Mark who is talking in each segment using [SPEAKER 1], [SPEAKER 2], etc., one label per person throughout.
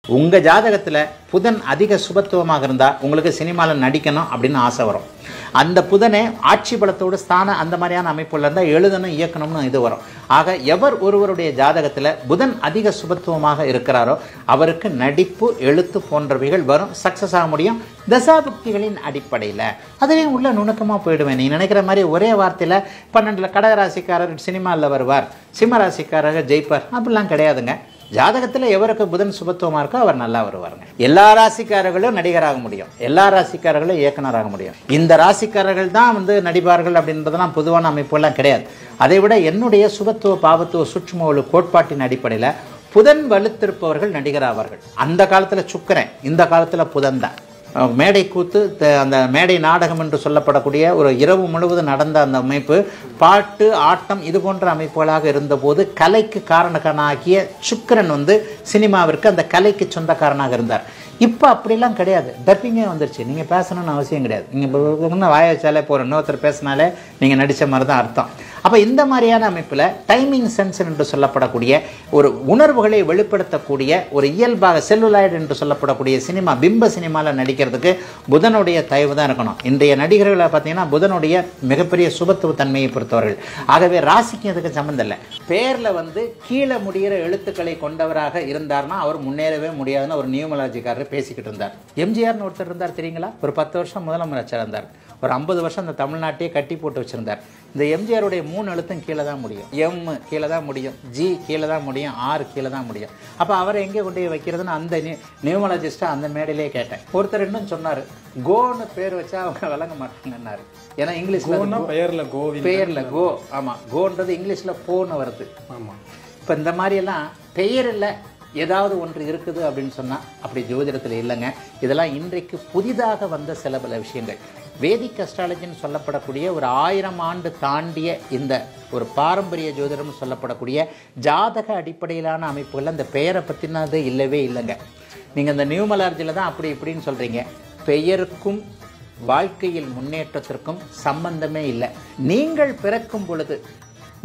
[SPEAKER 1] உங்க ஜாதகத்துல புதன் அதிக சுபத்துவமாக இருந்தா உங்களுக்கு சினிமாவில் நடிக்கணும் அப்படின்னு ஆசை வரும். அந்த புதனே ஆட்சி பலத்தோடு ஸ்தான அந்த மாதிரியான அமைப்புல இருந்தா எழுதணும் இயக்கணும்னு இது வரும். ஆக எவர் ஒருவருடைய ஜாதகத்துல புதன் அதிக சுபத்துவமாக இருக்கிறாரோ அவருக்கு நடிப்பு எழுத்து போன்றவைகள் வரும், சக்சஸ் ஆக முடியும். தசாபுக்திகளின் அடிப்படையில் அதுவே உள்ள நுணுக்கமா போயிடுவேன். நீ நினைக்கிற மாதிரி ஒரே வார்த்தையில 12 கடகராசிக்காரர் சினிமாவில் வருவார், சிம்மராசிக்காரர் ஜெயிப்பார் அப்படிலாம் கிடையாதுங்க. ஜாதகத்தில் எவருக்கு புதன் சுபத்துவமாக இருக்கோ அவர் நல்லா வருவாருங்க. எல்லா ராசிக்காரர்களும் நடிகராக முடியும், எல்லா ராசிக்காரர்களும் இயக்குனராக முடியும். இந்த ராசிக்காரர்கள் தான் நடிப்பார்கள் அப்படின்றதெல்லாம் பொதுவான அமைப்புலாம் கிடையாது. அதை விட என்னுடைய சுபத்துவ பாவத்துவ சூட்சும ஒரு கோட்பாட்டின் அடிப்படையில் புதன் வலுத்திருப்பவர்கள் நடிகராவார்கள். அந்த காலத்தில் சுக்கிரன், இந்த காலத்தில் புதன் தான். மேடை கூத்து, அந்த மேடை நாடகம் என்று சொல்லப்படக்கூடிய ஒரு இரவு முழுவதும் நடந்த அந்த அமைப்பு, பாட்டு ஆட்டம் இது போன்ற அமைப்புகளாக இருந்தபோது கலைக்கு காரணக்காரனாகிய சுக்கிரன் சினிமாவிற்கு அந்த கலைக்கு சொந்தக்காரனாக இருந்தார். இப்போ அப்படிலாம் கிடையாது, டப்பிங்கே வந்துருச்சு. நீங்கள் பேசணும்னு அவசியம் கிடையாது. நீங்கள் வாய வச்சாலே போகிற இன்னொருத்தர் பேசினாலே நீங்கள் நடித்த மாதிரி தான் அர்த்தம். அப்போ இந்த மாதிரியான அமைப்பில் டைமிங் சென்ஸ் என்று சொல்லப்படக்கூடிய ஒரு உணர்வுகளை வெளிப்படுத்தக்கூடிய ஒரு இயல்பாக செல்லுலாய்டு என்று சொல்லப்படக்கூடிய சினிமா, பிம்ப சினிமாவில் நடிக்கிறதுக்கு புதனுடைய தயவு தான் இருக்கணும். இன்றைய நடிகர்களை பார்த்தீங்கன்னா புதனுடைய மிகப்பெரிய சுபத்துவ தன்மையை பொறுத்தவர்கள். ஆகவே ராசிக்கு அதுக்கு சம்மந்தம் இல்லை. பேரில் கீழே முடிகிற எழுத்துக்களை கொண்டவராக இருந்தார்னா அவர் முன்னேறவே முடியாதுன்னு ஒரு நியூமலாஜிக்காரர் பேசிக்கிட்டு இருந்தார். எம்ஜிஆர்னு ஒருத்தர் இருந்தார் தெரியுங்களா? ஒரு 10 வருஷம் முதலமைச்சர் இருந்தார். ஒரு 50 வருஷம் இந்த தமிழ்நாட்டையே கட்டி போட்டு வச்சிருந்தார். இந்த எம்ஜிஆருடைய 3 எழுத்தும் கீழே தான் முடியும். எம் கீழே தான் முடியும், ஜி கீழே தான் முடியும், ஆர் கீழே தான் முடியும். அப்போ அவரை எங்கே கொண்டு போய் வைக்கிறதுன்னு அந்த நியூமலாஜிஸ்டா அந்த மேடையிலே கேட்டேன். ஒருத்தர் இன்னும் சொன்னார், கோன்னு பேர் வச்சா அவங்க விளங்க மாட்டாங்கன்னாரு. ஏன்னா இங்கிலீஷ்ல பெயர்ல கோ, ஆமா, கோன்றது இங்கிலீஷ்ல போன்னு வருது. ஆமா, இப்போ இந்த மாதிரி எல்லாம் பெயரில் ஏதாவது ஒன்று இருக்குது அப்படின்னு சொன்னால் அப்படி ஜோதிடத்தில் இல்லைங்க. இதெல்லாம் இன்றைக்கு புதிதாக வந்த சில பல விஷயங்கள். வேதிக் அஸ்ட்ராலஜின்னு சொல்லப்படக்கூடிய ஒரு 1000 ஆண்டு தாண்டிய இந்த ஒரு பாரம்பரிய ஜோதிடம் சொல்லப்படக்கூடிய ஜாதக அடிப்படையிலான அமைப்புகள் அந்த பெயரை பற்றினது இல்லவே இல்லைங்க. நீங்கள் இந்த நியூமலாஜியில் தான் அப்படி இப்படின்னு சொல்கிறீங்க. பெயருக்கும் வாழ்க்கையில் முன்னேற்றத்திற்கும் சம்பந்தமே இல்லை. நீங்கள் பிறக்கும் பொழுது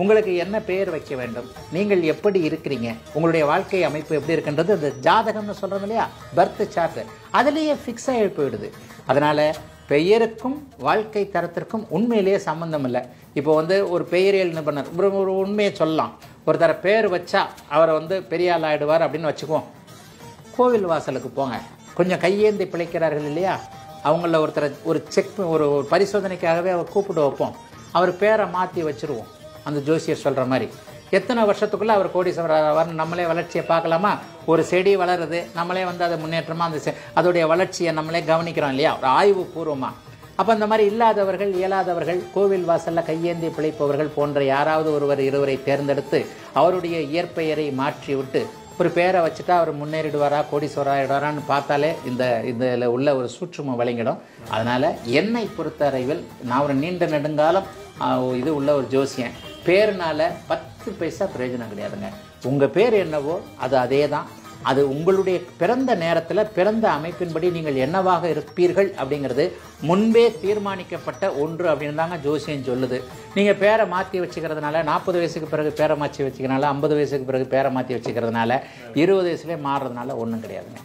[SPEAKER 1] உங்களுக்கு என்ன பெயர் வைக்க வேண்டும், நீங்கள் எப்படி இருக்கிறீங்க, உங்களுடைய வாழ்க்கை அமைப்பு எப்படி இருக்குன்றது அந்த ஜாதகம்னு சொல்கிறோம் இல்லையா, பர்த் சார்ட், அதுலேயே ஃபிக்ஸ் ஆகி போயிடுது. அதனால் பெயருக்கும் வாழ்க்கை தரத்திற்கும் உண்மையிலேயே சம்மந்தம் இல்லை. இப்போ ஒரு பெயரியல் நிபுணர் ஒரு உண்மையை சொல்லலாம். ஒருத்தர பேர் வச்சா அவரை பெரிய ஆள் ஆகிடுவார் அப்படின்னு வச்சுக்குவோம். கோவில் வாசலுக்கு போங்க, கொஞ்சம் கையேந்தி பிழைக்கிறார்கள் இல்லையா, அவங்கள ஒருத்தரை ஒரு செக் ஒரு பரிசோதனைக்காகவே அவர் கூப்பிட்டு வைப்போம். அவர் பேரை மாற்றி வச்சுருவோம். அந்த ஜோசியர் சொல்கிற மாதிரி எத்தனை வருஷத்துக்குள்ளே அவர் கோடீஸ்வரர் நம்மளே வளர்ச்சியை பார்க்கலாமா? ஒரு செடி வளருது, நம்மளே அதை முன்னேற்றமாக அந்த அதோடைய வளர்ச்சியை நம்மளே கவனிக்கிறோம் இல்லையா, ஒரு ஆய்வு பூர்வமாக. அப்போ அந்த மாதிரி இல்லாதவர்கள், இயலாதவர்கள், கோவில் வாசலில் கையேந்தி பிழைப்பவர்கள் போன்ற யாராவது ஒருவர் இருவரை தேர்ந்தெடுத்து அவருடைய இயற்பெயரை மாற்றி விட்டு ஒரு பேரை வச்சுட்டா அவர் முன்னேறிடுவாரா, கோடீஸ்வராயிடுவாரான்னு பார்த்தாலே இதில் உள்ள ஒரு சூட்சுமம் விளங்கிடும். அதனால் என்னை பொறுத்த அறிவில் நான் ஒரு நீண்ட நெடுங்காலம் இது உள்ள ஒரு ஜோசியன். பேருனால 10 பைசா பிரயோஜனம் கிடையாதுங்க. உங்கள் பேர் என்னவோ அது அதே தான். அது உங்களுடைய பிறந்த நேரத்தில் பிறந்த அமைப்பின்படி நீங்கள் என்னவாக இருப்பீர்கள் அப்படிங்கிறது முன்பே தீர்மானிக்கப்பட்ட ஒன்று அப்படின்னு தாங்க ஜோசியம் சொல்லுது. நீங்கள் பேரை மாற்றி வச்சுக்கிறதுனால 40 வயசுக்கு பிறகு பேரை மாற்றி வச்சுக்கிறதுனால 50 வயசுக்கு பிறகு பேரை மாற்றி வச்சுக்கிறதுனால 20 வயசுலேயே மாறுறதுனால ஒன்றும் கிடையாதுங்க.